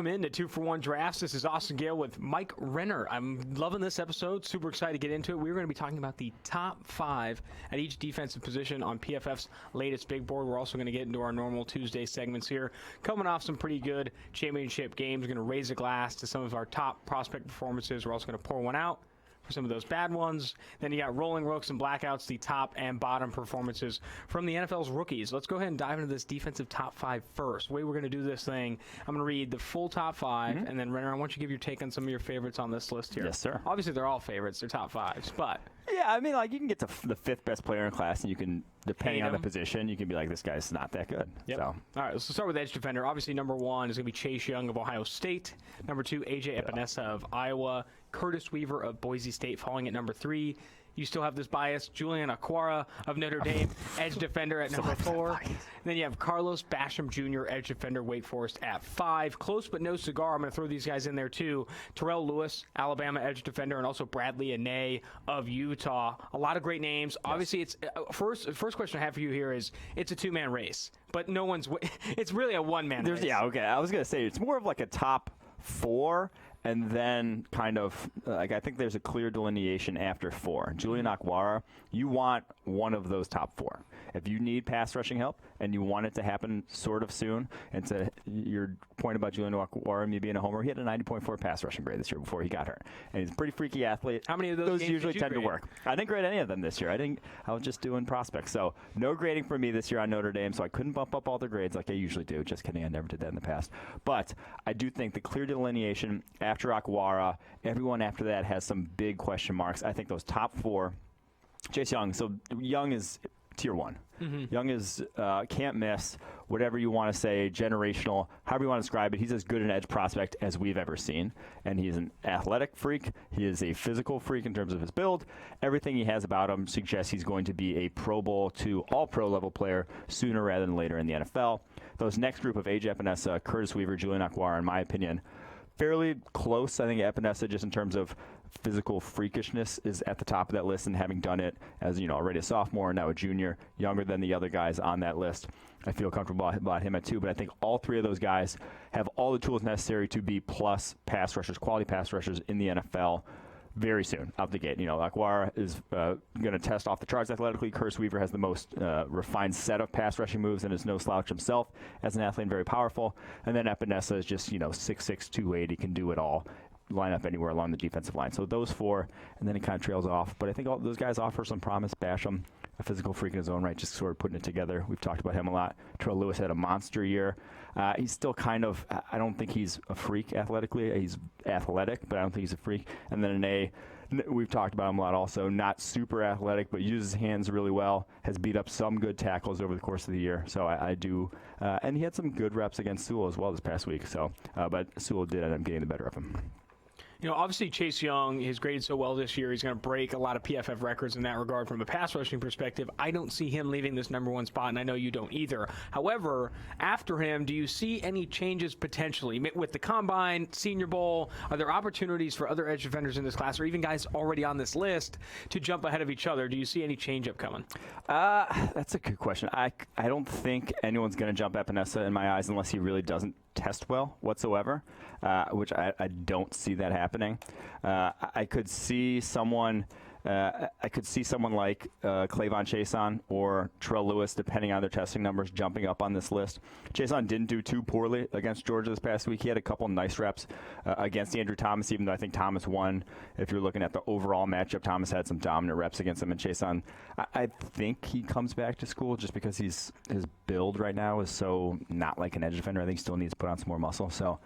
welcome into 2-for-1 Drafts. This is Austin Gayle with Mike Renner. I'm loving this episode. Super excited to get into it. We're going to be talking about the top 5 at each defensive position on PFF's latest big board. We're also going to get into our normal Tuesday segments here. Coming off some pretty good championship games, we're going to raise a glass to some of our top prospect performances. We're also going to pour one out for some of those bad ones. Then you got rolling rooks and blackouts, the top and bottom performances from the NFL's rookies. Let's go ahead and dive into this defensive top 5 first. The way we're going to do this thing, I'm going to read the full top 5, and then Renner, I want you to give your take on some of your favorites on this list here. Yes, sir. Obviously, they're all favorites. They're top 5s, but... Yeah, I mean, like, you can get to the 5th best player in class, and you can, depending on the position, you can be like, this guy's not that good. Yep. So. All right, let's start with edge defender. Obviously, number 1 is going to be Chase Young of Ohio State. Number 2, A.J. Epinesa of Iowa. Curtis Weaver of Boise State falling at number 3. You still have this bias. Julian Aquara of Notre Dame, edge defender at number 4. Then you have Carlos Basham Jr., edge defender, Wake Forest at 5. Close but no cigar. I'm going to throw these guys in there too. Terrell Lewis, Alabama edge defender, and also Bradley Anae of Utah. A lot of great names. Yes. Obviously, it's first question I have for you here is it's a 2-man race, but no one's. It's really a 1-man race. Yeah, okay. I was going to say it's more of like a top 4. And then kind of, like, I think there's a clear delineation after 4. Julian Aquara, you want one of those top 4. If you need pass rushing help and you want it to happen sort of soon, and to your point about Julian Aquara, me being a homer, he had a 90.4 pass rushing grade this year before he got hurt. And he's a pretty freaky athlete. How many of those games usually did you tend grade? To work? I didn't grade any of them this year. I was just doing prospects. So no grading for me this year on Notre Dame, so I couldn't bump up all the grades like I usually do. Just kidding, I never did that in the past. But I do think the clear delineation after Aquara, everyone after that has some big question marks. I think those top 4, Chase Young. So Young is tier 1. Young is can't miss, whatever you want to say, generational, however you want to describe it. He's as good an edge prospect as we've ever seen. And he's an athletic freak. He is a physical freak in terms of his build. Everything he has about him suggests he's going to be a Pro Bowl to all-pro level player sooner rather than later in the NFL. Those next group of A.J. Epinesa, Curtis Weaver, Julian Aquara, in my opinion, fairly close. I think Epinesa, just in terms of physical freakishness, is at the top of that list, and having done it as, already a sophomore and now a junior, younger than the other guys on that list, I feel comfortable about him at 2. But I think all 3 of those guys have all the tools necessary to be plus pass rushers, quality pass rushers in the NFL very soon out the gate. Aquara is going to test off the charts athletically. Curtis Weaver has the most refined set of pass rushing moves and is no slouch himself as an athlete and very powerful. And then Epinesa is just, 6'6", 280, can do it all. Line up anywhere along the defensive line. So those 4, and then it kind of trails off. But I think all those guys offer some promise. Basham, a physical freak in his own right, just sort of putting it together. We've talked about him a lot. Terrell Lewis had a monster year. He's still kind of, I don't think he's a freak athletically. He's athletic, but I don't think he's a freak. And then Anae, we've talked about him a lot also. Not super athletic, but uses his hands really well. Has beat up some good tackles over the course of the year. So I do. And he had some good reps against Sewell as well this past week. So, but Sewell did end up getting the better of him. Obviously Chase Young has graded so well this year. He's going to break a lot of PFF records in that regard from a pass rushing perspective. I don't see him leaving this number 1 spot, and I know you don't either. However, after him, do you see any changes potentially? With the Combine, Senior Bowl, are there opportunities for other edge defenders in this class, or even guys already on this list, to jump ahead of each other? Do you see any change-up coming? That's a good question. I don't think anyone's going to jump Epinesa in my eyes unless he really doesn't test well whatsoever, which I don't see that happening. I could see someone like Clavon Chason or Terrell Lewis, depending on their testing numbers, jumping up on this list. Chason didn't do too poorly against Georgia this past week. He had a couple nice reps against Andrew Thomas, even though I think Thomas won. If you're looking at the overall matchup, Thomas had some dominant reps against him. And Chason, I think he comes back to school just because his build right now is so not like an edge defender. I think he still needs to put on some more muscle. So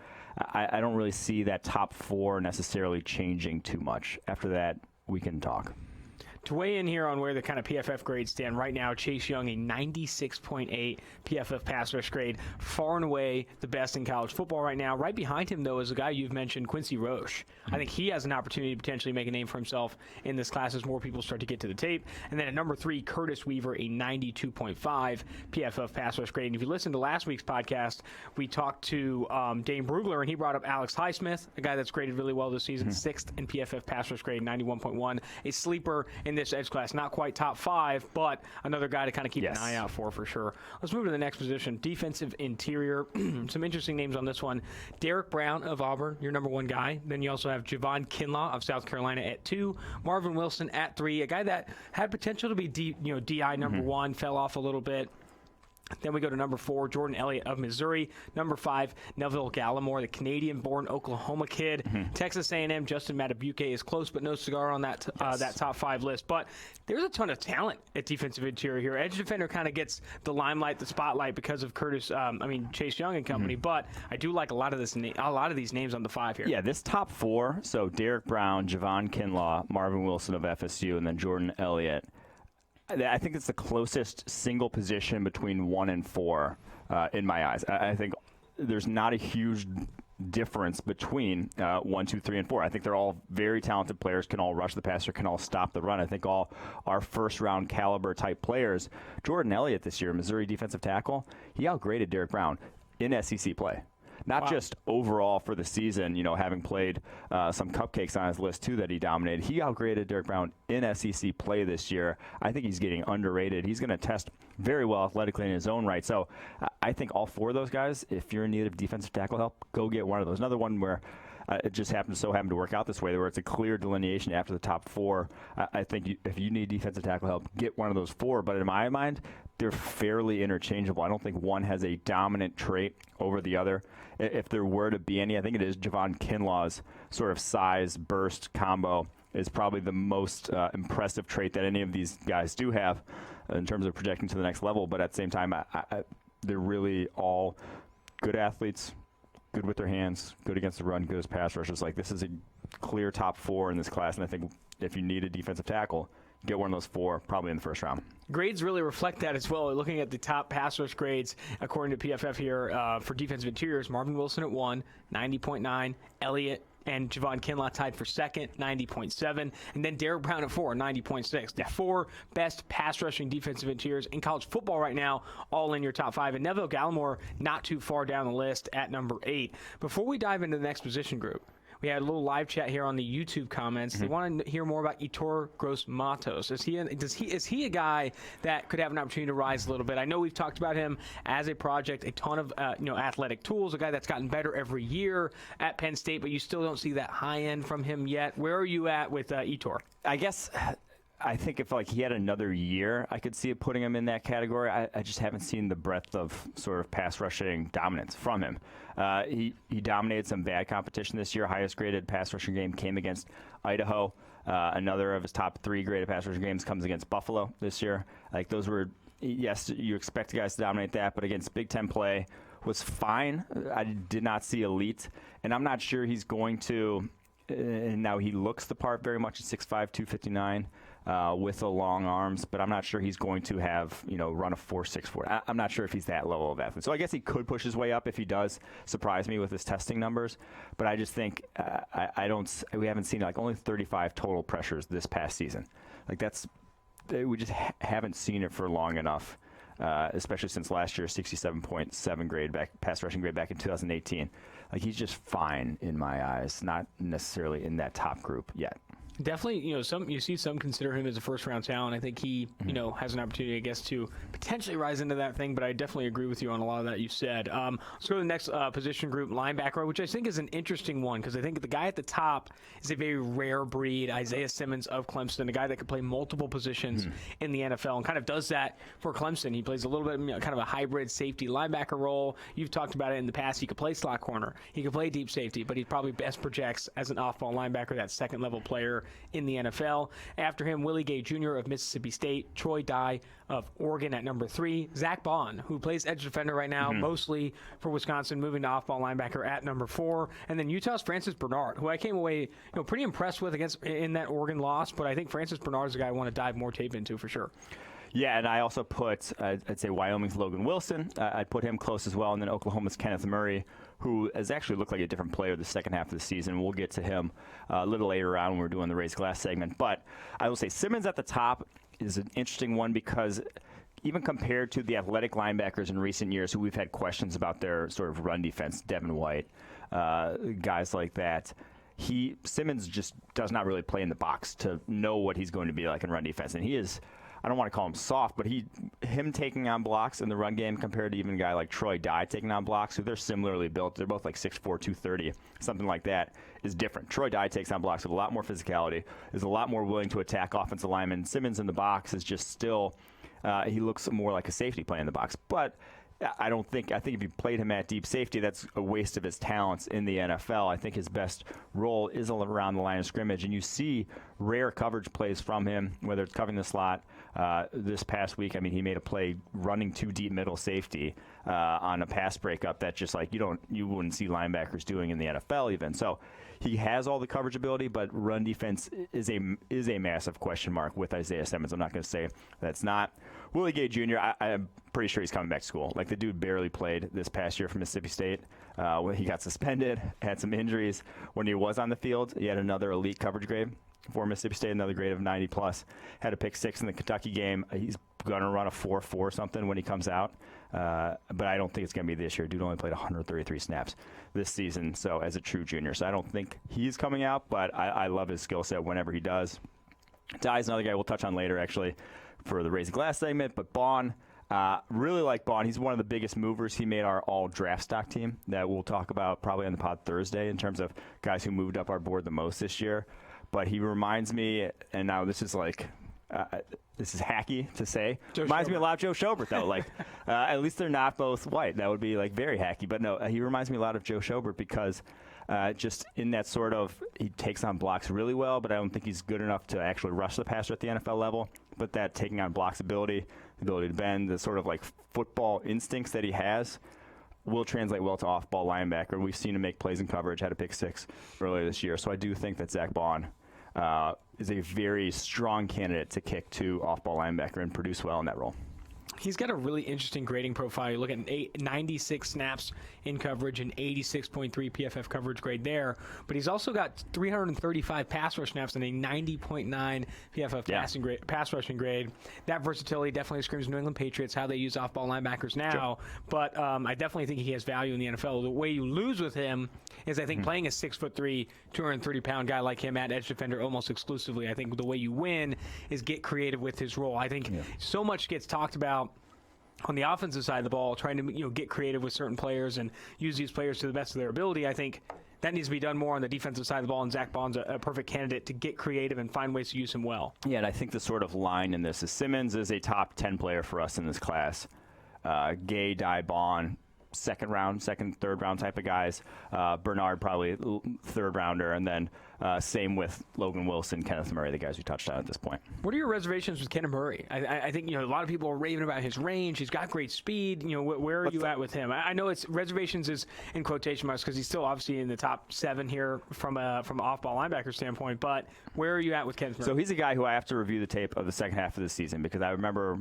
I don't really see that top 4 necessarily changing too much. After that, we can talk. To weigh in here on where the kind of PFF grades stand right now, Chase Young, a 96.8 PFF pass rush grade, far and away the best in college football right now. Right behind him, though, is a guy you've mentioned, Quincy Roche. I think he has an opportunity to potentially make a name for himself in this class as more people start to get to the tape. And then at number 3, Curtis Weaver, a 92.5 PFF pass rush grade. And if you listen to last week's podcast, we talked to Dane Brugler, and he brought up Alex Highsmith, a guy that's graded really well this season, 6th in PFF pass rush grade, 91.1, a sleeper in this edge class. Not quite top 5, but another guy to kind of keep an eye out for sure. Let's move to the next position, defensive interior. Some interesting names on this one. Derek Brown of Auburn, your number 1 guy. Then you also have Javon Kinlaw of South Carolina at 2. Marvin Wilson at 3, a guy that had potential to be DI number 1, fell off a little bit. Then we go to number 4, Jordan Elliott of Missouri. Number 5, Neville Gallimore, the Canadian-born Oklahoma kid. Texas A&M, Justin Matabuke is close, but no cigar on that that top 5 list. But there's a ton of talent at defensive interior here. Edge defender kind of gets the limelight, the spotlight because of Chase Young and company. But I do like a lot of these names on the 5 here. Yeah, this top 4. So Derek Brown, Javon Kinlaw, Marvin Wilson of FSU, and then Jordan Elliott. I think it's the closest single position between 1 and 4 in my eyes. I think there's not a huge difference between 1, 2, 3, and 4. I think they're all very talented players, can all rush the passer, can all stop the run. I think all our first-round caliber type players. Jordan Elliott this year, Missouri defensive tackle, he outgraded Derek Brown in SEC play. Not just overall for the season, having played some cupcakes on his list, too, that he dominated. He outgraded Derek Brown in SEC play this year. I think he's getting underrated. He's going to test very well athletically in his own right. So I think all 4 of those guys, if you're in need of defensive tackle help, go get one of those. Another one where it just happened to work out this way, where it's a clear delineation after the top 4. I think if you need defensive tackle help, get one of those 4. But in my mind, they're fairly interchangeable. I don't think one has a dominant trait over the other. If there were to be any, I think it is Javon Kinlaw's sort of size burst combo is probably the most impressive trait that any of these guys do have in terms of projecting to the next level. But at the same time, they're really all good athletes, good with their hands, good against the run, good as pass rushers. Like, this is a clear top 4 in this class, and I think if you need a defensive tackle, get one of those 4 probably in the first round. Grades really reflect that as well. Looking at the top pass rush grades, according to PFF here, for defensive interiors, Marvin Wilson at 1, 90.9, Elliott and Javon Kinlaw tied for second, 90.7, and then Derek Brown at 4, 90.6. The 4 best pass rushing defensive interiors in college football right now, all in your top 5. And Neville Gallimore not too far down the list at number 8. Before we dive into the next position group, we had a little live chat here on the YouTube comments. They want to hear more about Yetur Gross-Matos. Is he a guy that could have an opportunity to rise a little bit? I know we've talked about him as a project, a ton of athletic tools, a guy that's gotten better every year at Penn State, but you still don't see that high end from him yet. Where are you at with Yetur? I think if he had another year, I could see it putting him in that category. I just haven't seen the breadth of sort of pass rushing dominance from him. He dominated some bad competition this year. Highest graded pass rushing game came against Idaho. Another of his top 3 graded pass rushing games comes against Buffalo this year. Like, those were, yes, you expect guys to dominate that, but against Big Ten play was fine. I did not see elite, and I'm not sure he's going to. And now he looks the part very much at 6'5", 259. With the long arms, but I'm not sure he's going to have, run a 4.64. I'm not sure if he's that level of athlete. So I guess he could push his way up if he does surprise me with his testing numbers. But I just think we haven't seen only 35 total pressures this past season. We just haven't seen it for long enough, especially since last year's 67.7 pass rushing grade back in 2018. He's just fine in my eyes, not necessarily in that top group yet. Definitely, you see some consider him as a first-round talent. I think he, has an opportunity, I guess, to potentially rise into that thing, but I definitely agree with you on a lot of that you said. Let's go to the next position group, linebacker, which I think is an interesting one because I think the guy at the top is a very rare breed, Isaiah Simmons of Clemson, a guy that could play multiple positions in the NFL and kind of does that for Clemson. He plays a little bit, kind of a hybrid safety linebacker role. You've talked about it in the past. He could play slot corner. He could play deep safety, but he probably best projects as an off-ball linebacker, that second-level player in the NFL. After him, Willie Gay Jr. of Mississippi State, Troy Dye of Oregon at number 3, Zach Bond, who plays edge defender right now, mostly for Wisconsin, moving to off-ball linebacker at number 4, and then Utah's Francis Bernard, who I came away pretty impressed with in that Oregon loss, but I think Francis Bernard is a guy I want to dive more tape into for sure. Yeah, and I also put, I'd say Wyoming's Logan Wilson. I'd put him close as well, and then Oklahoma's Kenneth Murray, who has actually looked like a different player the second half of the season. We'll get to him a little later on when we're doing the raised glass segment. But I will say Simmons at the top is an interesting one because even compared to the athletic linebackers in recent years who we've had questions about their sort of run defense, Devin White, guys like that, Simmons just does not really play in the box to know what he's going to be like in run defense, and he is. I don't want to call him soft, but him taking on blocks in the run game compared to even a guy like Troy Dye taking on blocks, who they're similarly built. They're both like 6'4", 230, something like that, is different. Troy Dye takes on blocks with a lot more physicality, is a lot more willing to attack offensive linemen. Simmons in the box is just still, he looks more like a safety play in the box. But I think if you played him at deep safety, that's a waste of his talents in the NFL. I think his best role is around the line of scrimmage, and you see rare coverage plays from him, whether it's covering the slot. This past week, I mean, he made a play running 2 deep middle safety on a pass breakup that just like you wouldn't see linebackers doing in the NFL even. So he has all the coverage ability, but run defense is a massive question mark with Isaiah Simmons. I'm not going to say that's not. Willie Gay Jr., I'm pretty sure he's coming back to school. Like, the dude barely played this past year for Mississippi State. When he got suspended, had some injuries. When he was on the field, he had another elite coverage grade for Mississippi State, another grade of 90+. Had a pick 6 in the Kentucky game. He's going to run a 4.4 something when he comes out. But I don't think it's going to be this year. Dude only played 133 snaps this season, so as a true junior. So I don't think he's coming out, but I love his skill set whenever he does. Dye's another guy we'll touch on later, actually, for the Raising Glass segment. But Baun, really like Baun. He's one of the biggest movers. He made our all draft stock team that we'll talk about probably on the pod Thursday in terms of guys who moved up our board the most this year. But he reminds me, and now this is like, this is hacky to say. Reminds me a lot of Joe Schobert, though. Like, at least they're not both white. That would be like very hacky. But no, he reminds me a lot of Joe Schobert because just in that sort of, he takes on blocks really well, but I don't think he's good enough to actually rush the passer at the NFL level. But that taking on blocks ability, the ability to bend, the sort of like football instincts that he has will translate well to off-ball linebacker. We've seen him make plays in coverage, had a pick 6 earlier this year. So I do think that Zach Baun is a very strong candidate to kick to off-ball linebacker and produce well in that role. He's got a really interesting grading profile. You look at 96 snaps in coverage and 86.3 PFF coverage grade there, but he's also got 335 pass rush snaps and a 90.9 PFF pass rushing grade. That versatility definitely screams New England Patriots, how they use off-ball linebackers now, sure. But I definitely think he has value in the NFL. The way you lose with him is, I think, playing a 6'3", 230-pound guy like him at edge defender almost exclusively. I think the way you win is get creative with his role. I think so much gets talked about on the offensive side of the ball, trying to get creative with certain players and use these players to the best of their ability. I think that needs to be done more on the defensive side of the ball, and Zach Baun's a perfect candidate to get creative and find ways to use him well. Yeah, and I think the sort of line in this is Simmons is a top 10 player for us in this class. Gay, Dye, Baun, second, third round type of guys. Bernard probably third rounder, and then same with Logan Wilson, Kenneth Murray, the guys we touched on at this point. What are your reservations with Kenneth Murray? I think a lot of people are raving about his range. He's got great speed. Where are you at with him? I know it's reservations is in quotation marks because he's still obviously in the top 7 here from an off-ball linebacker standpoint. But where are you at with Kenneth Murray? So he's a guy who I have to review the tape of the second half of the season because I remember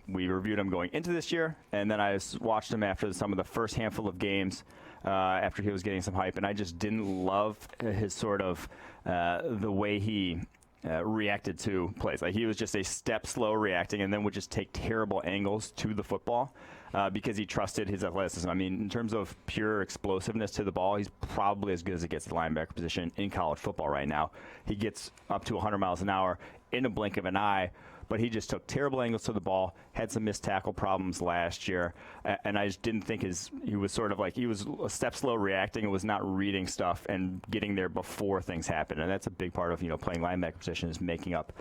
we reviewed him going into this year, and then I watched him after some of the first handful of games. After he was getting some hype, and I just didn't love his sort of the way he reacted to plays. Like, he was just a step slow reacting and then would just take terrible angles to the football because he trusted his athleticism. I mean, in terms of pure explosiveness to the ball, he's probably as good as it gets at the linebacker position in college football right now. He gets up to 100 miles an hour in a blink of an eye, but he just took terrible angles to the ball, had some missed tackle problems last year, and I just didn't think he was sort of like, he was a step slow reacting and was not reading stuff and getting there before things happen. And that's a big part of, playing linebacker position is making up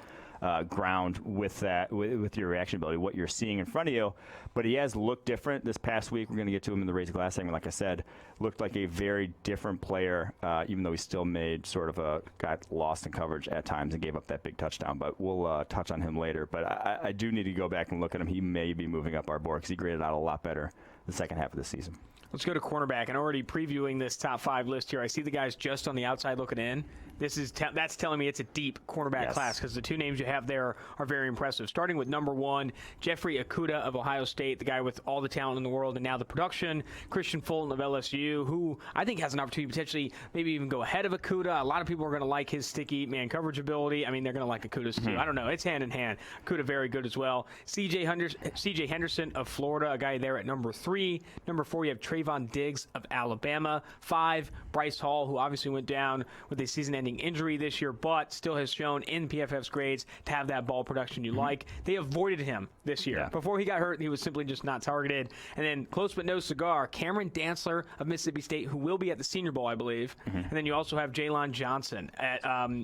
ground with that, with your reaction ability, what you're seeing in front of you. But he has looked different this past week. We're going to get to him in the Raise Glass segment. Like I said, looked like a very different player, even though he still got lost in coverage at times and gave up that big touchdown. But we'll touch on him later. But I do need to go back and look at him. He may be moving up our board because he graded out a lot better the second half of the season. Let's go to cornerback. And already previewing this top 5 list here, I see the guys just on the outside looking in. That's telling me it's a deep cornerback class because the 2 names you have there are very impressive. Starting with number 1, Jeffrey Okudah of Ohio State, the guy with all the talent in the world and now the production. Christian Fulton of LSU, who I think has an opportunity to potentially maybe even go ahead of Okudah. A lot of people are going to like his sticky man coverage ability. I mean, they're going to like Okudah's too. I don't know. It's hand in hand. Okudah very good as well. C.J. Henderson of Florida, a guy there at number 3. Number 4, you have Trayvon Trayvon Diggs of Alabama. 5, Bryce Hall, who obviously went down with a season-ending injury this year, but still has shown in PFF's grades to have that ball production you like. They avoided him this year. Yeah. Before he got hurt, he was simply just not targeted. And then, close but no cigar, Cameron Dantzler of Mississippi State, who will be at the Senior Bowl, I believe. And then you also have Jaylon Johnson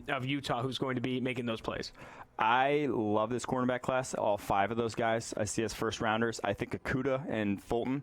of Utah, who's going to be making those plays. I love this cornerback class. All 5 of those guys I see as first-rounders. I think Okudah and Fulton,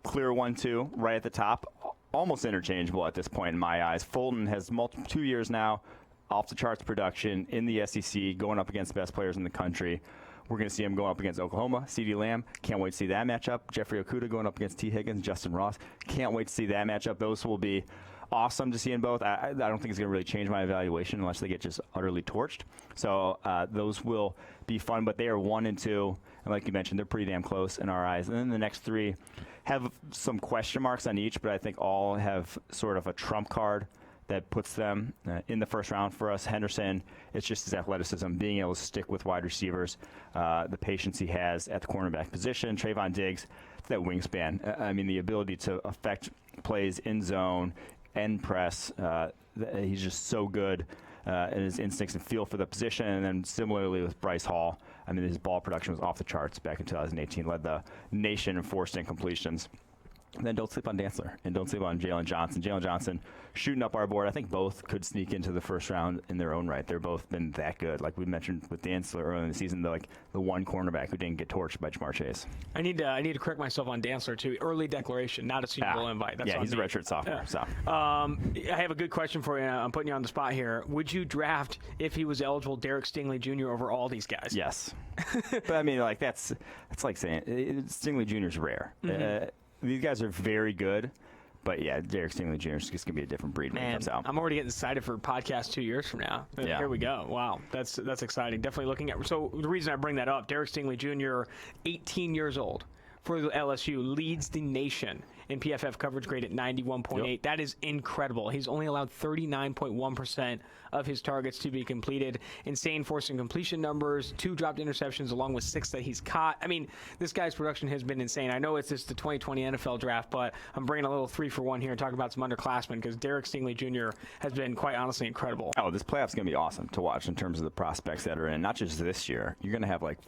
clear 1-2, right at the top. Almost interchangeable at this point in my eyes. Fulton has 2 years now, off-the-charts production in the SEC, going up against the best players in the country. We're going to see him going up against Oklahoma, CeeDee Lamb. Can't wait to see that matchup. Jeffrey Okudah going up against T. Higgins, Justin Ross. Can't wait to see that matchup. Those will be awesome to see in both. I don't think it's going to really change my evaluation unless they get just utterly torched. So those will be fun, but they are 1 and 2. And like you mentioned, they're pretty damn close in our eyes. And then the next 3 have some question marks on each, but I think all have sort of a trump card that puts them in the first round for us. Henderson, it's just his athleticism, being able to stick with wide receivers, the patience he has at the cornerback position. Trayvon Diggs, that wingspan. I mean, the ability to affect plays in zone, end press. He's just so good in his instincts and feel for the position. And then similarly with Bryce Hall, I mean, his ball production was off the charts back in 2018, led the nation in forced incompletions. And then don't sleep on Dantzler, and don't sleep on Jaylon Johnson. Jaylon Johnson shooting up our board. I think both could sneak into the first round in their own right. They're both been that good. Like we mentioned with Dantzler early in the season, the one cornerback who didn't get torched by Jamar Chase. I need to correct myself on Dantzler too. Early declaration, not a Super Bowl invite. That's he's a redshirt sophomore. So I have a good question for you. I'm putting you on the spot here. Would you draft, if he was eligible, Derek Stingley Jr. over all these guys? Yes. But I mean, like that's like saying Stingley Jr. is rare. These guys are very good, but yeah, Derek Stingley Jr. is just going to be a different breed when he comes out. I'm already getting excited for podcast 2 years from now. Yeah. Here we go. Wow, that's exciting. Definitely looking at. So the reason I bring that up, Derek Stingley Jr., 18 years old for LSU, leads the nation in PFF coverage grade at 91.8. Yep. That is incredible. He's only allowed 39.1% of his targets to be completed. Insane force and completion numbers, 2 dropped interceptions along with 6 that he's caught. I mean, this guy's production has been insane. I know it's just the 2020 NFL draft, but I'm bringing a little 3-for-1 here and talking about some underclassmen because Derek Stingley Jr. has been quite honestly incredible. Oh, this playoff's going to be awesome to watch in terms of the prospects that are in. Not just this year. You're going to have like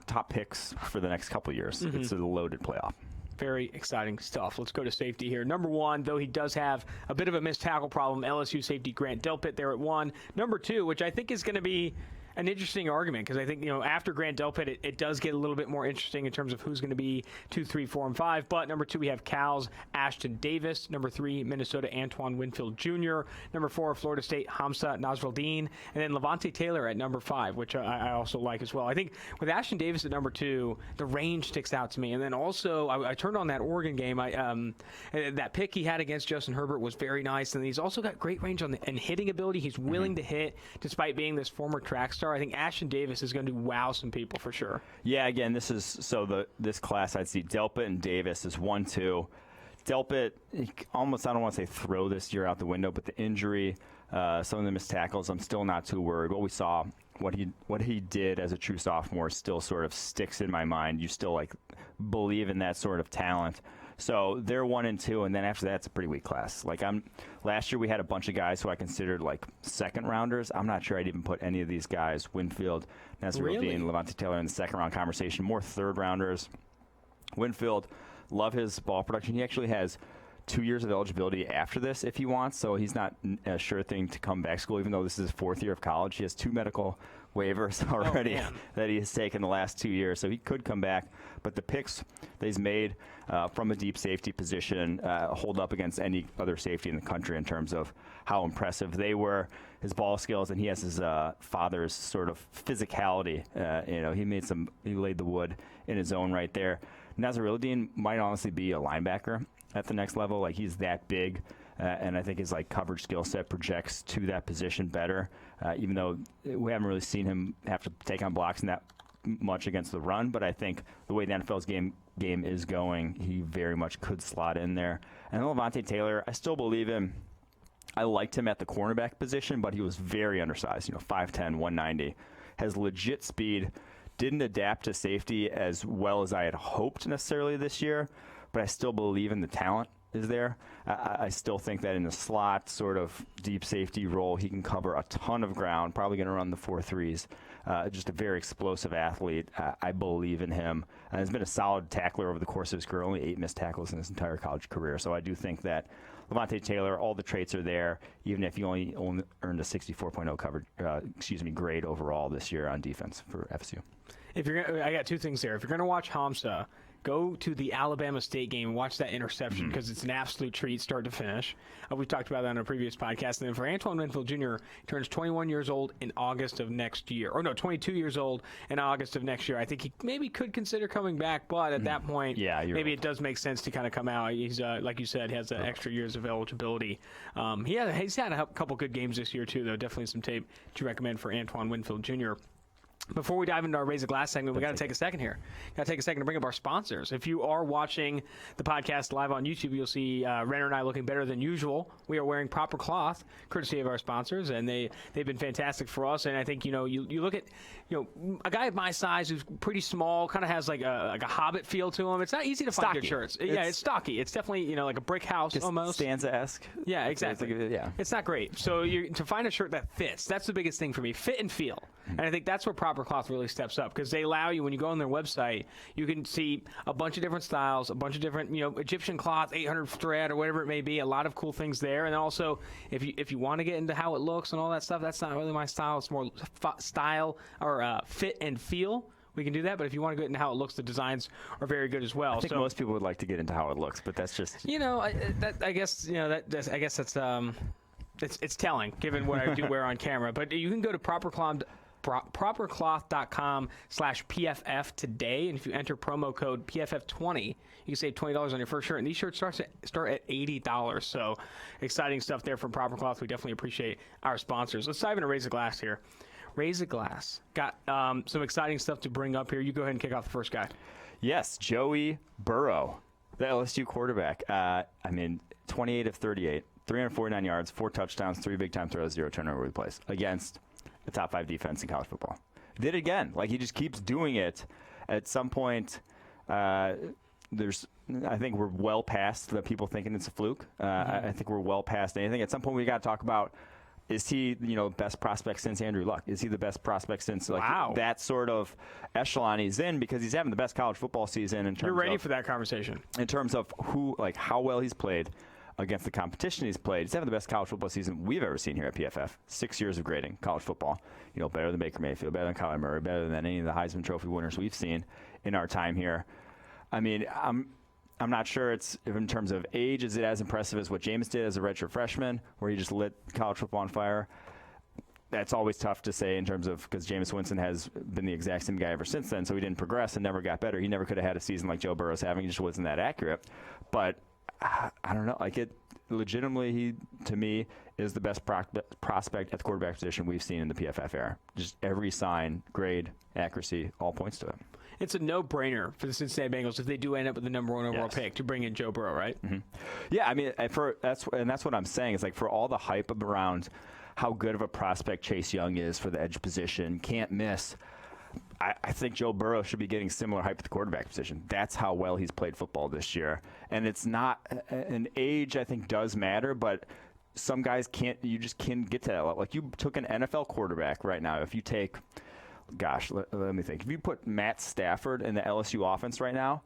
top picks for the next couple of years. It's a loaded playoff. Very exciting stuff. Let's go to safety here. Number 1, though he does have a bit of a missed tackle problem, LSU safety Grant Delpit there at 1. Number 2, which I think is going to be an interesting argument because I think, after Grant Delpit, it does get a little bit more interesting in terms of who's going to be 2, 3, 4, and 5. But number 2, we have Cal's Ashton Davis. Number 3, Minnesota Antoine Winfield Jr. Number 4, Florida State Hamza Nasruddin. And then Levante Taylor at number 5, which I also like as well. I think with Ashton Davis at number 2, the range sticks out to me. And then also, I turned on that Oregon game. That pick he had against Justin Herbert was very nice. And he's also got great range and hitting ability. He's willing to hit despite being this former track star. I think Ashton Davis is going to wow some people for sure. Yeah, again, this class I'd see Delpit and Davis is 1-2. Delpit, almost, I don't want to say throw this year out the window, but the injury, some of the missed tackles, I'm still not too worried. What we saw, what he did as a true sophomore still sort of sticks in my mind. You still believe in that sort of talent. So they're 1 and 2, and then after that, it's a pretty weak class. Last year we had a bunch of guys who I considered second rounders. I'm not sure I'd even put any of these guys, Winfield, Nasruddin, Levante Taylor, in the second round conversation. More third rounders. Winfield, love his ball production. He actually has 2 years of eligibility after this if he wants, so he's not a sure thing to come back to school, even though this is his 4th year of college. He has 2 medical waivers already that he has taken the last 2 years, so he could come back. But the picks that he's made from a deep safety position hold up against any other safety in the country in terms of how impressive they were, his ball skills, and he has his father's sort of physicality. He laid the wood in his own right there. Nasruddin might honestly be a linebacker at the next level. He's that big, and I think his coverage skill set projects to that position better, even though we haven't really seen him have to take on blocks in that much against the run. But I think the way the NFL's game is going, he very much could slot in there. And Levante Taylor, I still believe him. I liked him at the cornerback position, but he was very undersized, 5'10", 190. Has legit speed. Didn't adapt to safety as well as I had hoped necessarily this year, but I still believe in the talent is there. I still think that in the slot sort of deep safety role, he can cover a ton of ground, probably going to run the 4.3s. Just a very explosive athlete. I believe in him. And he's been a solid tackler over the course of his career, only 8 missed tackles in his entire college career. So I do think that Levante Taylor, all the traits are there, even if he only earned a 64.0 grade overall this year on defense for FSU. I got 2 things there. If you're going to watch Hamza, go to the Alabama State game and watch that interception because it's an absolute treat start to finish. We've talked about that on a previous podcast. And then for Antoine Winfield Jr., he turns 21 years old in August of next year. Or no, 22 years old in August of next year. I think he maybe could consider coming back, but at that point, maybe it does make sense to kind of come out. He's, like you said, has extra years of eligibility. He's had a couple good games this year, too, though. Definitely some tape to recommend for Antoine Winfield Jr. Before we dive into our Raise the Glass segment, we got to take a second here. Got to take a second to bring up our sponsors. If you are watching the podcast live on YouTube, you'll see Renner and I looking better than usual. We are wearing proper cloth, courtesy of our sponsors, and they've been fantastic for us. And I think you look at a guy of my size who's pretty small, kind of has like a Hobbit feel to him. It's not easy to find good shirts. It's stocky. It's definitely like a brick house almost. Stanza-esque. Yeah, exactly. It's not great. So to find a shirt that fits, that's the biggest thing for me. Fit and feel. And I think that's where Proper Cloth really steps up, because they allow you, when you go on their website, you can see a bunch of different styles, a bunch of different, Egyptian cloth, 800 thread, or whatever it may be, a lot of cool things there. And also, if you want to get into how it looks and all that stuff, that's not really my style. It's more style or fit and feel. We can do that, but if you want to get into how it looks, the designs are very good as well. I think most people would like to get into how it looks, but that's just I guess that's it's telling, given what I do wear on camera. But you can go to propercloth.com/PFF today, and if you enter promo code PFF20, you can save $20 on your first shirt. And these shirts start at $80. So exciting stuff there from Proper Cloth. We definitely appreciate our sponsors. Let's dive into Raise the Glass here. Raise the Glass got some exciting stuff to bring up here. You go ahead and kick off the first guy. Yes, Joey Burrow, the LSU quarterback. 28 of 38, 349 yards, 4 touchdowns, 3 big-time throws, 0 turnover plays against the top 5 defense in college football. Did it again. He just keeps doing it. At some point, I think we're well past the people thinking it's a fluke. I think we're well past anything. At some point, we got to talk about, is he, best prospect since Andrew Luck? Is he the best prospect since that sort of echelon he's in? Because he's having the best college football season in terms of. You're ready for that conversation. In terms of how well he's played against the competition he's played. He's having the best college football season we've ever seen here at PFF. 6 years of grading college football. Better than Baker Mayfield, better than Kyler Murray, better than any of the Heisman Trophy winners we've seen in our time here. I'm not sure it's, in terms of age, is it as impressive as what Jameis did as a redshirt freshman, where he just lit college football on fire? That's always tough to say in terms of, because Jameis Winston has been the exact same guy ever since then, so he didn't progress and never got better. He never could have had a season like Joe Burrow's having. He just wasn't that accurate. But I don't know. Legitimately, he, to me, is the best prospect at the quarterback position we've seen in the PFF era. Just every sign, grade, accuracy, all points to it. It's a no-brainer for the Cincinnati Bengals if they do end up with the number 1 overall pick to bring in Joe Burrow, right? Mm-hmm. Yeah, that's what I'm saying. Is for all the hype around how good of a prospect Chase Young is for the edge position, can't miss. I think Joe Burrow should be getting similar hype at the quarterback position. That's how well he's played football this year. And it's not an age, I think, does matter, but some guys you just can't get to that level. You took an NFL quarterback right now. If you take, let me think. If you put Matt Stafford in the LSU offense right now,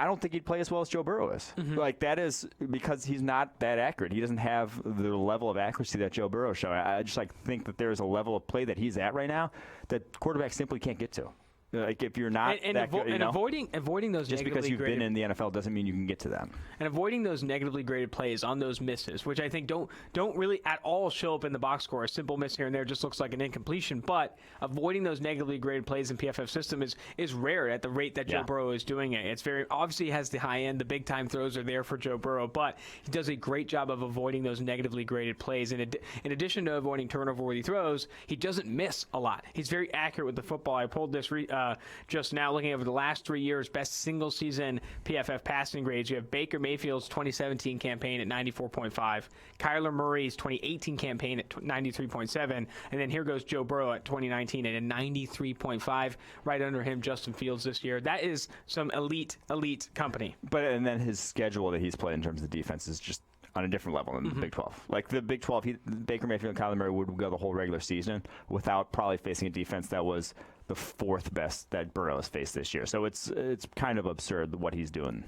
I don't think he'd play as well as Joe Burrow is. Mm-hmm. That is because he's not that accurate. He doesn't have the level of accuracy that Joe Burrow showing. I just think that there's a level of play that he's at right now that quarterbacks simply can't get to. If you're not avoiding those just because you've been in the NFL doesn't mean you can get to them. And avoiding those negatively graded plays on those misses, which I think don't really at all show up in the box score. A simple miss here and there just looks like an incompletion. But avoiding those negatively graded plays in PFF system is rare at the rate that Joe Burrow is doing it. It's very obviously he has the high end. The big time throws are there for Joe Burrow, but he does a great job of avoiding those negatively graded plays. And in addition to avoiding turnover-worthy throws, he doesn't miss a lot. He's very accurate with the football. I pulled this just now, looking over the last 3 years, best single-season PFF passing grades. You have Baker Mayfield's 2017 campaign at 94.5, Kyler Murray's 2018 campaign at 93.7, and then here goes Joe Burrow at 2019 at a 93.5. Right under him, Justin Fields this year. That is some elite company. But and then his schedule that he's played in terms of the defense is just on a different level than the Big 12. Like the Big 12, Baker Mayfield and Kyler Murray would go the whole regular season without probably facing a defense that was the fourth best that Burrow has faced this year. So it's kind of absurd what he's doing.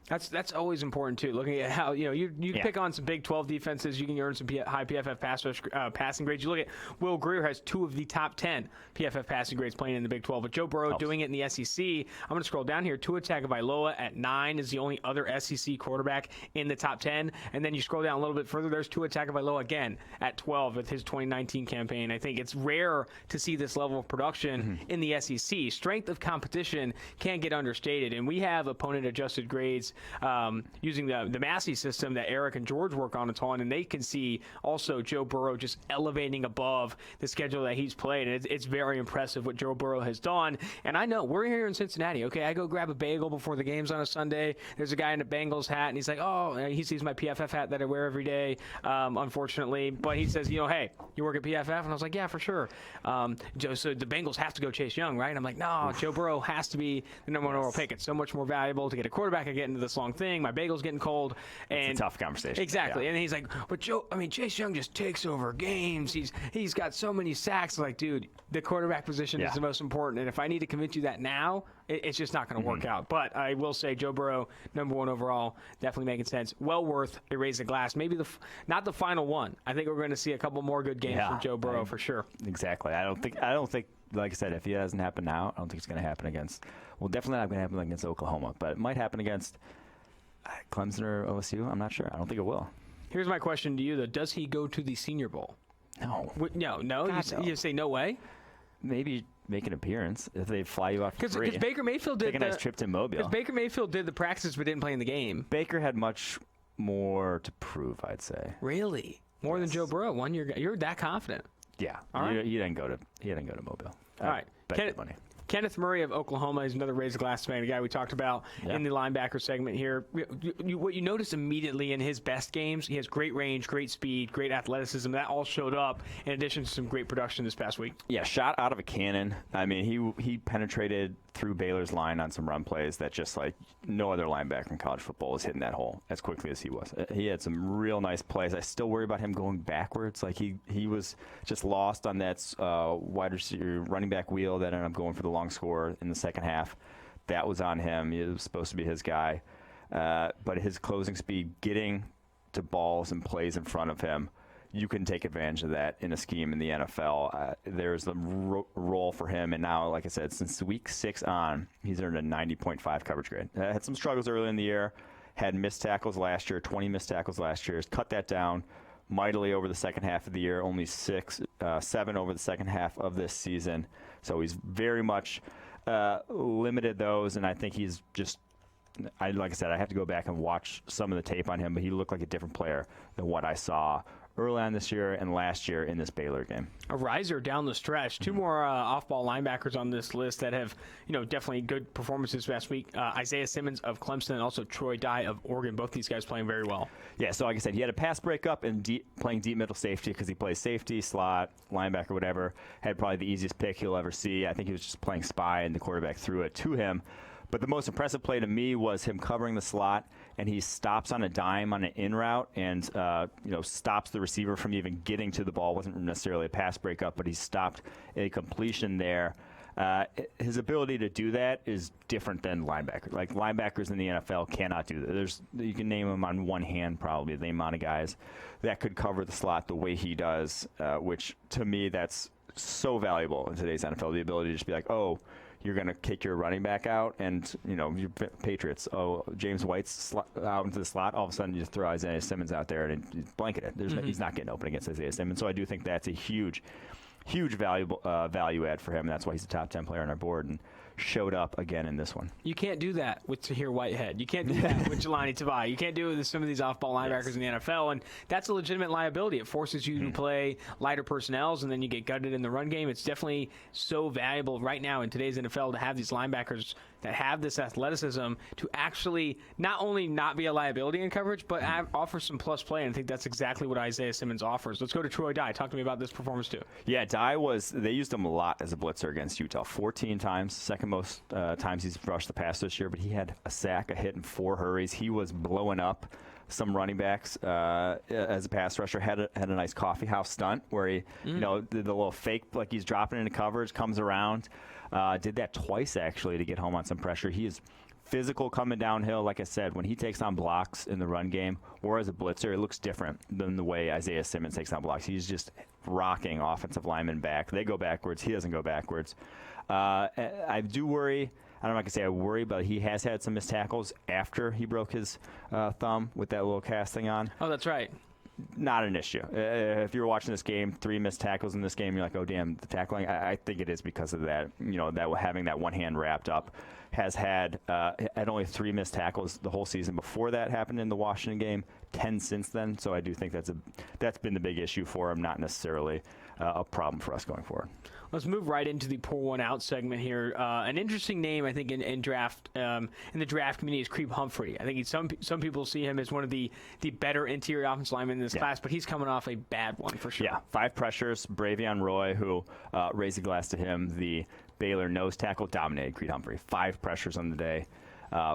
That's always important too. Looking at how you pick on some Big 12 defenses, you can earn some high PFF passing grades. You look at Will Grier has 2 of the top 10 PFF passing grades playing in the Big 12. But Joe Burrow doing it in the SEC. I'm going to scroll down here. Tua Tagovailoa at 9 is the only other SEC quarterback in the top 10. And then you scroll down a little bit further. There's Tua Tagovailoa again at 12 with his 2019 campaign. I think it's rare to see this level of production in the SEC. Strength of competition can't get understated, and we have opponent-adjusted grades. Using the Massey system that Eric and George work on a ton, and they can see also Joe Burrow just elevating above the schedule that he's played. And it's very impressive what Joe Burrow has done. And I know we're here in Cincinnati. Okay, I go grab a bagel before the games on a Sunday. There's a guy in a Bengals hat, and he's like, oh, he sees my PFF hat that I wear every day, unfortunately. But he says, hey, you work at PFF? And I was like, yeah, for sure. So the Bengals have to go Chase Young, right? I'm like, no, Joe Burrow has to be the number 1 overall pick. It's so much more valuable to get a quarterback and get into this long thing. My bagel's getting cold. And it's a tough conversation. Exactly. Yeah. And he's like, but Chase Young just takes over games. He's got so many sacks. Like, dude, the quarterback position is the most important. And if I need to convince you that now, it's just not going to work out. But I will say Joe Burrow, number 1 overall, definitely making sense. Well worth a raise the glass. Maybe not the final one. I think we're going to see a couple more good games from Joe Burrow for sure. Exactly. I don't think. Like I said, if it doesn't happen now, I don't think it's going to happen against. Well, definitely not going to happen against Oklahoma, but it might happen against Clemson or OSU. I'm not sure. I don't think it will. Here's my question to you, though. Does he go to the Senior Bowl? No. No? God, you say no way? Maybe make an appearance if they fly you out for free. Because Baker Mayfield did take a nice trip to Mobile. Because Baker Mayfield did the practices but didn't play in the game. Baker had much more to prove, I'd say. Really? More than Joe Burrow? You're that confident? Yeah. All right. He didn't go to Mobile. All right. Bet money. Kenneth Murray of Oklahoma is another raise the glass man, the guy we talked about in the linebacker segment here. What you notice immediately in his best games, he has great range, great speed, great athleticism. That all showed up in addition to some great production this past week. Yeah, shot out of a cannon. I mean, he penetrated through Baylor's line on some run plays that just like no other linebacker in college football was hitting that hole as quickly as he was. He had some real nice plays. I still worry about him going backwards. Like he was just lost on that wide receiver running back wheel that ended up going for the long score in the second half. That was on him. He was supposed to be his guy. But his closing speed, getting to balls and plays in front of him, you can take advantage of that in a scheme in the NFL. There's a role for him, and now, like I said, since week 6 on, he's earned a 90.5 coverage grade. Had some struggles early in the year, had missed tackles last year, 20 missed tackles last year. He's cut that down mightily over the second half of the year, only 7 over the second half of this season. So he's very much limited those, and I think he's just like I said, I have to go back and watch some of the tape on him, but he looked like a different player than what I saw early on this year and last year in this Baylor game. A riser down the stretch. 2 more off-ball linebackers on this list that have, definitely good performances last week. Isaiah Simmons of Clemson and also Troy Dye of Oregon. Both these guys playing very well. Yeah, so like I said, he had a pass breakup and playing deep middle safety because he plays safety, slot, linebacker, whatever. Had probably the easiest pick he'll ever see. I think he was just playing spy and the quarterback threw it to him. But the most impressive play to me was him covering the slot, and he stops on a dime on an in route and stops the receiver from even getting to the ball. It wasn't necessarily a pass breakup, but he stopped a completion there. His ability to do that is different than linebackers. Like linebackers in the NFL cannot do that. You can name them on one hand probably the amount of guys that could cover the slot the way he does, which to me that's so valuable in today's NFL. The ability to just be like, oh, you're going to kick your running back out, and your Patriots. Oh, James White's out into the slot. All of a sudden, you just throw Isaiah Simmons out there and blanket it. He's not getting open against Isaiah Simmons. So I do think that's a huge, huge value add for him, and that's why he's a top 10 player on our board, and showed up again in this one. You can't do that with Tahir Whitehead. You can't do that with Jelani Tavai. You can't do it with some of these off-ball linebackers in the NFL, and that's a legitimate liability. It forces you to play lighter personnels, and then you get gutted in the run game. It's definitely so valuable right now in today's NFL to have these linebackers that have this athleticism to actually not only not be a liability in coverage, but offer some plus play, and I think that's exactly what Isaiah Simmons offers. Let's go to Troy Dye. Talk to me about this performance, too. Yeah, Dye they used him a lot as a blitzer against Utah. 14 times, second most times he's rushed the pass this year, but he had a sack, a hit, and 4 hurries. He was blowing up some running backs as a pass rusher. Had a nice coffee house stunt where he, did the little fake, like he's dropping into coverage, comes around. Did that twice, actually, to get home on some pressure. He is physical coming downhill. Like I said, when he takes on blocks in the run game or as a blitzer, it looks different than the way Isaiah Simmons takes on blocks. He's just rocking offensive linemen back. They go backwards. He doesn't go backwards. I do worry. I don't know if I can say I worry, but he has had some missed tackles after he broke his thumb with that little casting on. Oh, that's right. Not an issue. If you were watching this game, 3 missed tackles in this game, you're like, oh, damn, the tackling. I think it is because of that. That having that one hand wrapped up. Had only 3 missed tackles the whole season before that happened in the Washington game, 10 since then. So I do think that's been the big issue for him, not necessarily a problem for us going forward. Let's move right into the pour one out segment here. An interesting name, I think, in draft in the draft community is Creep Humphrey. I think some people see him as one of the better interior offensive linemen in this class, but he's coming off a bad one for sure. Yeah, 5 pressures. Bravion Roy, who raised the glass to him, the Baylor nose tackle, dominated Creed Humphrey. 5 pressures on the day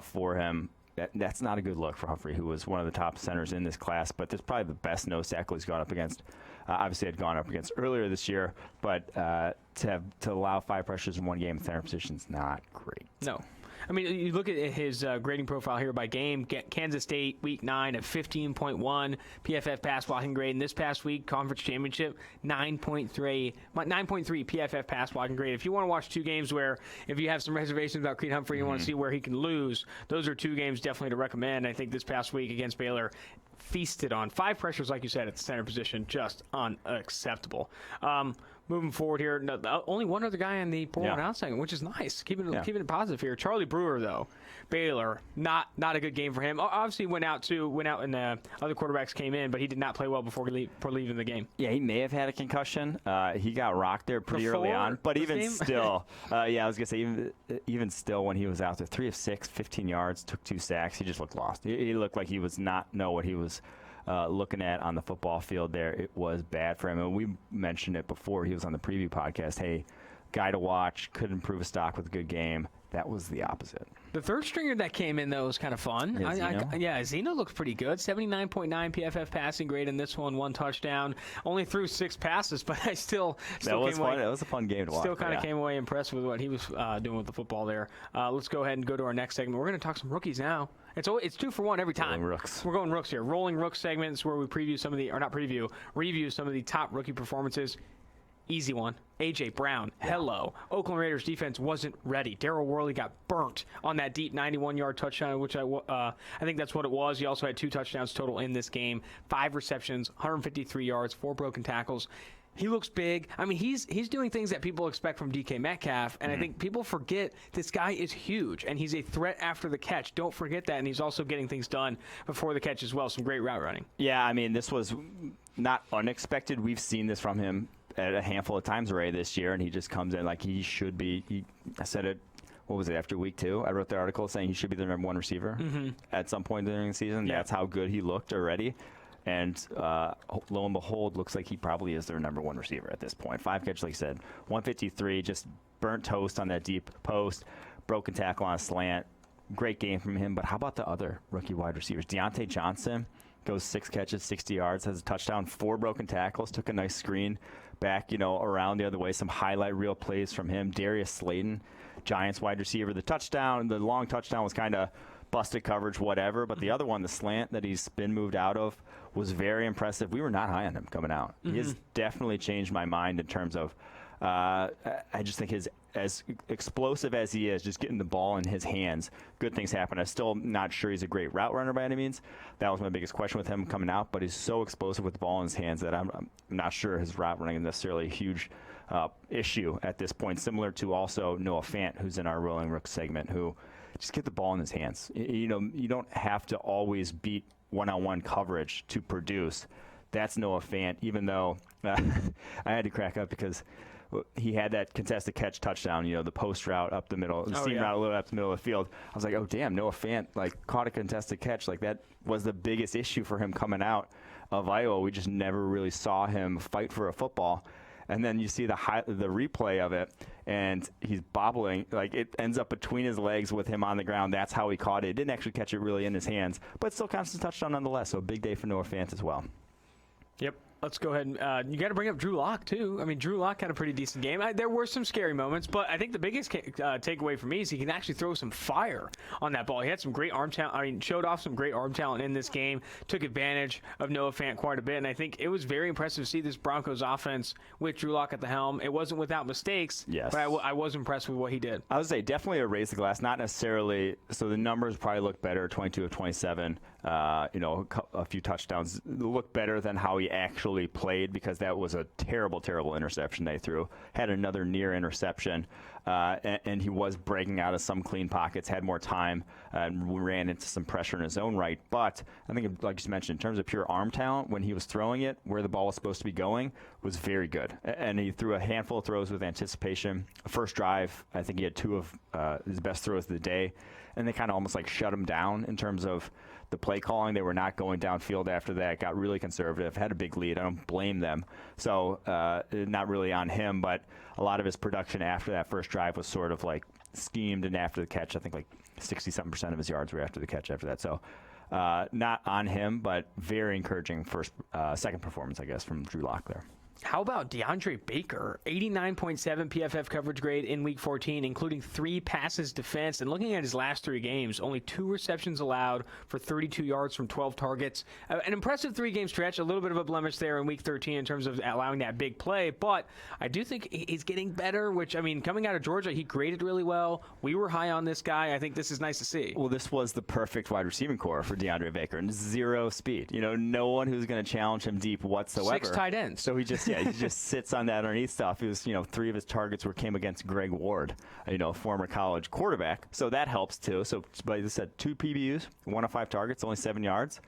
for him. That's not a good look for Humphrey, who was one of the top centers in this class, but that's probably the best nose tackle he's gone up against. Obviously, had gone up against earlier this year, but to allow 5 pressures in one game at center position is not great. No. I mean, you look at his grading profile here by game. Kansas State, Week 9 at 15.1 PFF pass blocking grade. And this past week, Conference Championship, 9.3 PFF pass blocking grade. If you want to watch 2 games where, if you have some reservations about Creed Humphrey, you want to see where he can lose, those are 2 games definitely to recommend. I think this past week against Baylor, feasted on 5 pressures, like you said, at the center position, just unacceptable. Moving forward here, only one other guy in the pour one out segment, which is nice. Keeping it positive here. Charlie Brewer, though, Baylor, not a good game for him. Obviously went out and other quarterbacks came in, but he did not play well before leaving the game. Yeah, he may have had a concussion. He got rocked there pretty early on, but even still, I was gonna say even still when he was out there, 3 of 6, 15 yards, took 2 sacks. He just looked lost. He looked like he was not know what he was looking at on the football field there. It was bad for him. And we mentioned it before. He was on the preview podcast. Hey, guy to watch, could improve his stock with a good game. That was the opposite. The third stringer that came in, though, was kind of fun. Zeno looked pretty good. 79.9 PFF passing grade in this one, 1 touchdown. Only threw 6 passes, but I still that was fun. That was a fun game to watch. Still kind of came away impressed with what he was doing with the football there. Let's go ahead and go to our next segment. We're going to talk some rookies now. It's 2 for 1 every time. Rolling rooks. We're going rooks here. Rolling rook segments where we review some of the top rookie performances. Easy one. A.J. Brown, hello. Oakland Raiders defense wasn't ready. Darryl Worley got burnt on that deep 91-yard touchdown, which I think that's what it was. He also had 2 touchdowns total in this game, 5 receptions, 153 yards, 4 broken tackles. He looks big. I mean, he's doing things that people expect from DK Metcalf, and I think people forget this guy is huge, and he's a threat after the catch. Don't forget that, and he's also getting things done before the catch as well. Some great route running. Yeah, I mean, this was not unexpected. We've seen this from him at a handful of times already this year, and he just comes in like he should be. I said it, what was it, after week 2? I wrote the article saying he should be the number 1 receiver at some point during the season. Yeah. That's how good he looked already. And lo and behold, looks like he probably is their number 1 receiver at this point. 5 catches, like you said, 153, just burnt toast on that deep post, broken tackle on a slant. Great game from him. But how about the other rookie wide receivers? Deontay Johnson goes 6 catches, 60 yards, has a touchdown, 4 broken tackles, took a nice screen back, around the other way. Some highlight reel plays from him. Darius Slayton, Giants wide receiver. The long touchdown was kind of busted coverage, whatever. But the other one, the slant that he's been moved out of, was very impressive. We were not high on him coming out. He has definitely changed my mind in terms of I just think as explosive as he is, just getting the ball in his hands, good things happen. I'm still not sure he's a great route runner by any means. That was my biggest question with him coming out, but he's so explosive with the ball in his hands that I'm not sure his route running is necessarily a huge issue at this point, similar to also Noah Fant, who's in our Rolling Rook segment, who just get the ball in his hands. You don't have to always beat one-on-one coverage to produce. That's Noah Fant, even though I had to crack up because he had that contested catch touchdown, the post route up the middle, the seam route a little up the middle of the field. I was like, oh, damn, Noah Fant, caught a contested catch. That was the biggest issue for him coming out of Iowa. We just never really saw him fight for a football. And then you see the replay of it, and he's bobbling. It ends up between his legs with him on the ground. That's how he caught it. He didn't actually catch it really in his hands, but still counts as a touchdown nonetheless. So a big day for Noah Fant as well. Yep. Let's go ahead and you got to bring up Drew Lock too. I mean, Drew Lock had a pretty decent game. There were some scary moments, but I think the biggest takeaway for me is he can actually throw some fire on that ball. He had some great arm talent. I mean, showed off some great arm talent in this game. Took advantage of Noah Fant quite a bit, and I think it was very impressive to see this Broncos offense with Drew Lock at the helm. It wasn't without mistakes. Yes, but I was impressed with what he did. I would say definitely a raise the glass. Not necessarily. So the numbers probably look better. 22 of 27. A few touchdowns look better than how he actually played, because that was a terrible, terrible interception they threw. Had another near interception, and he was breaking out of some clean pockets, had more time, and ran into some pressure in his own right. But I think, like you mentioned, in terms of pure arm talent, when he was throwing it, where the ball was supposed to be going, was very good. And he threw a handful of throws with anticipation. First drive, I think he had two of his best throws of the day, and they kind of almost shut him down in terms of the play calling. They were not going downfield after that, got really conservative, had a big lead. I don't blame them. So not really on him, but a lot of his production after that first drive was sort of schemed, and after the catch, I think 60-something% of his yards were after the catch after that. So not on him, but very encouraging second performance, I guess, from Drew Lock there. How about DeAndre Baker? 89.7 PFF coverage grade in Week 14, including 3 passes defense. And looking at his last 3 games, only 2 receptions allowed for 32 yards from 12 targets. An impressive 3-game stretch, a little bit of a blemish there in Week 13 in terms of allowing that big play. But I do think he's getting better, which, I mean, coming out of Georgia, he graded really well. We were high on this guy. I think this is nice to see. Well, this was the perfect wide receiving core for DeAndre Baker, and 0 speed. No one who's going to challenge him deep whatsoever. 6 tight ends. So he just sits on that underneath stuff. He was, 3 of his targets came against Greg Ward, former college quarterback. So that helps too. So, but as I said, 2 PBUs, 1 of 5 targets, only 7 yards.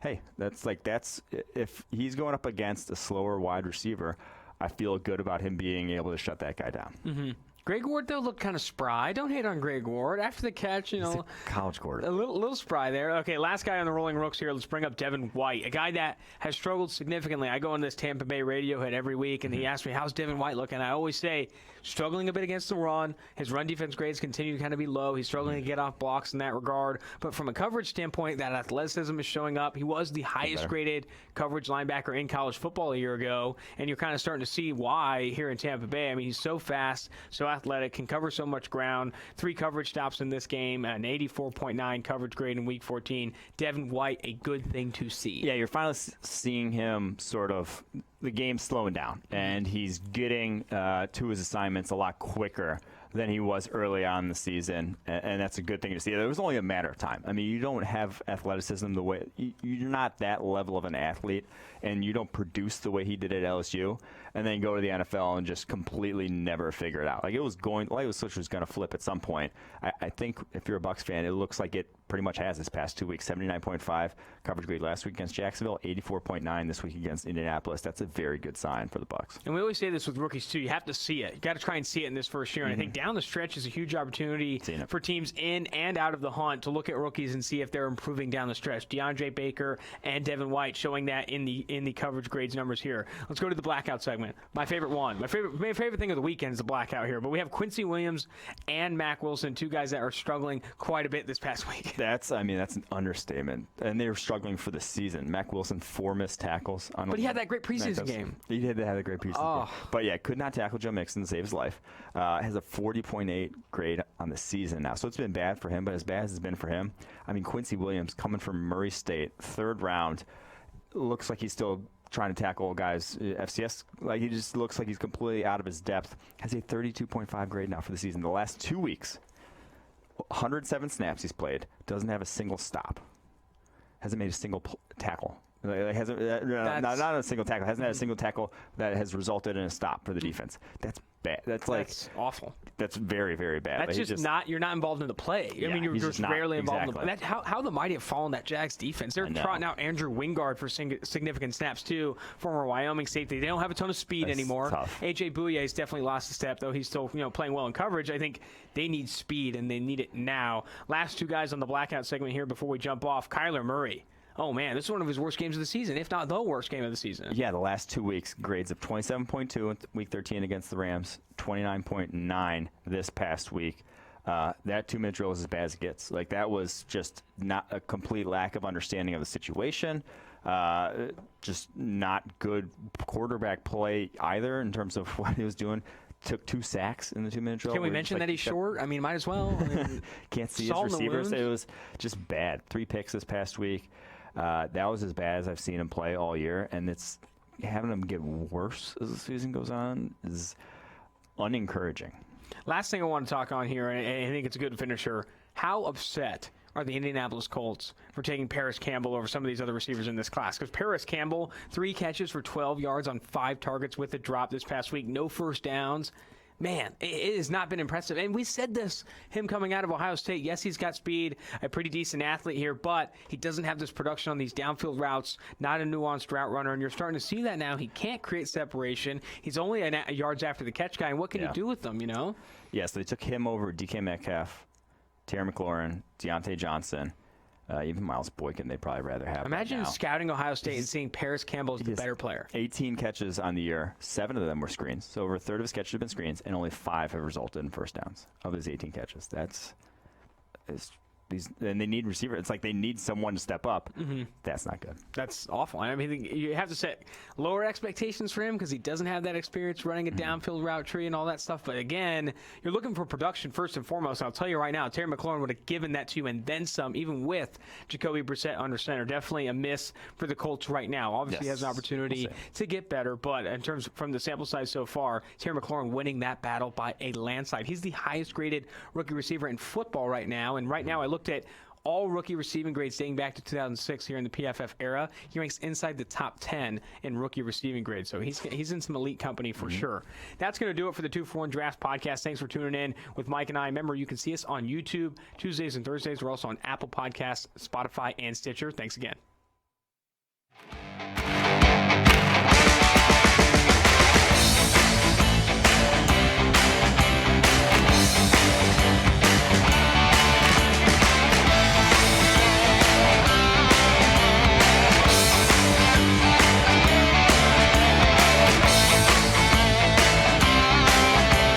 Hey, that's if he's going up against a slower wide receiver, I feel good about him being able to shut that guy down. Mm-hmm. Greg Ward, though, looked kind of spry. Don't hate on Greg Ward. After the catch, He's a college quarterback. A little spry there. Okay, last guy on the Rolling Rooks here. Let's bring up Devin White, a guy that has struggled significantly. I go on this Tampa Bay Radiohead every week, and he asks me, how's Devin White looking? I always say, struggling a bit against the run. His run defense grades continue to kind of be low. He's struggling to get off blocks in that regard. But from a coverage standpoint, that athleticism is showing up. He was the highest graded coverage linebacker in college football a year ago, and you're kind of starting to see why here in Tampa Bay. I mean, he's so fast, so athletic, can cover so much ground. 3 coverage stops in this game, an 84.9 coverage grade in Week 14. Devin White, a good thing to see. Yeah, you're finally seeing him sort of the game slowing down, and he's getting to his assignments a lot quicker than he was early on in the season, and that's a good thing to see. It was only a matter of time. I mean, you don't have athleticism the way you're not that level of an athlete, and you don't produce the way he did at LSU, and then go to the NFL and just completely never figure it out. It was going to flip at some point. I think if you're a Bucs fan, it looks like it pretty much has this past 2 weeks. 79.5 coverage grade last week against Jacksonville, 84.9 this week against Indianapolis. That's a very good sign for the Bucs. And we always say this with rookies too. You have to see it. You got to try and see it in this first year. And I think down the stretch is a huge opportunity for teams in and out of the hunt to look at rookies and see if they're improving down the stretch. DeAndre Baker and Devin White showing that in the coverage grades numbers here. Let's go to the blackout segment. My favorite one. My favorite thing of the weekend is the blackout here. But we have Quincy Williams and Mack Wilson, 2 guys that are struggling quite a bit this past week. That's an understatement. And they were struggling for the season. Mack Wilson, 4 missed tackles. But he had that great preseason game. He did have a great preseason game. But yeah, could not tackle Joe Mixon to save his life. Has a 40.8 grade on the season now. So it's been bad for him, but as bad as it's been for him, Quincy Williams coming from Murray State, 3rd round, looks like he's still trying to tackle guys FCS. He just looks like he's completely out of his depth. Has a 32.5 grade now for the season. The last 2 weeks, 107 snaps he's played, doesn't have a single stop, hasn't made a single tackle. Like, hasn't not a single tackle. Hasn't had a single tackle that has resulted in a stop for the defense. That's bad. That's awful. That's very, very bad. That's just not. You're not involved in the play. Yeah, I mean, you're just rarely involved in the play. Exactly. That's how the mighty have fallen that Jags defense. They're trotting out Andrew Wingard for significant snaps too. Former Wyoming safety. They don't have a ton of speed anymore. Tough. AJ Bouye's definitely lost a step, though he's still playing well in coverage. I think they need speed and they need it now. Last two guys on the blackout segment here before we jump off. Kyler Murray. Oh, man, this is one of his worst games of the season, if not the worst game of the season. Yeah, the last 2 weeks, grades of 27.2 in Week 13 against the Rams, 29.9 this past week. That 2-minute drill is as bad as it gets. Like, that was just not a complete lack of understanding of the situation. Just not good quarterback play either in terms of what he was doing. Took 2 sacks in the 2-minute drill. Can we mention that he's short? I mean, might as well. I mean, can't see his receivers. It was just bad. 3 picks this past week. That was as bad as I've seen him play all year, and it's having him get worse as the season goes on is unencouraging. Last thing I want to talk on here, and I think it's a good finisher, how upset are the Indianapolis Colts for taking Paris Campbell over some of these other receivers in this class? Because Paris Campbell, 3 catches for 12 yards on 5 targets with a drop this past week, no first downs. Man, it has not been impressive. And we said this, him coming out of Ohio State. Yes, he's got speed, a pretty decent athlete here, but he doesn't have this production on these downfield routes, not a nuanced route runner. And you're starting to see that now. He can't create separation. He's only a yards after the catch guy. And what can you do with them, Yeah, so they took him over DK Metcalf, Terry McLaurin, Deontay Johnson. Even Miles Boykin, they'd probably rather have. Imagine scouting Ohio State and seeing Paris Campbell as the better player. 18 catches on the year. 7 of them were screens. So over a third of his catches have been screens, and only 5 have resulted in first downs of his 18 catches. And they need receiver. It's like they need someone to step up. Mm-hmm. That's not good. That's awful. I mean, you have to set lower expectations for him because he doesn't have that experience running a downfield route tree and all that stuff. But again, you're looking for production first and foremost. I'll tell you right now, Terry McLaurin would have given that to you and then some, even with Jacoby Brissett under center. Definitely a miss for the Colts right now. Obviously, he has an opportunity to get better. But in terms from the sample size so far, Terry McLaurin winning that battle by a landslide. He's the highest graded rookie receiver in football right now. And right now, I looked at all rookie receiving grades dating back to 2006 here in the PFF era. He ranks inside the top 10 in rookie receiving grades. So he's in some elite company for sure. That's going to do it for the 2-for-1 Drafts podcast. Thanks for tuning in with Mike and I. Remember, you can see us on YouTube Tuesdays and Thursdays. We're also on Apple Podcasts, Spotify, and Stitcher. Thanks again.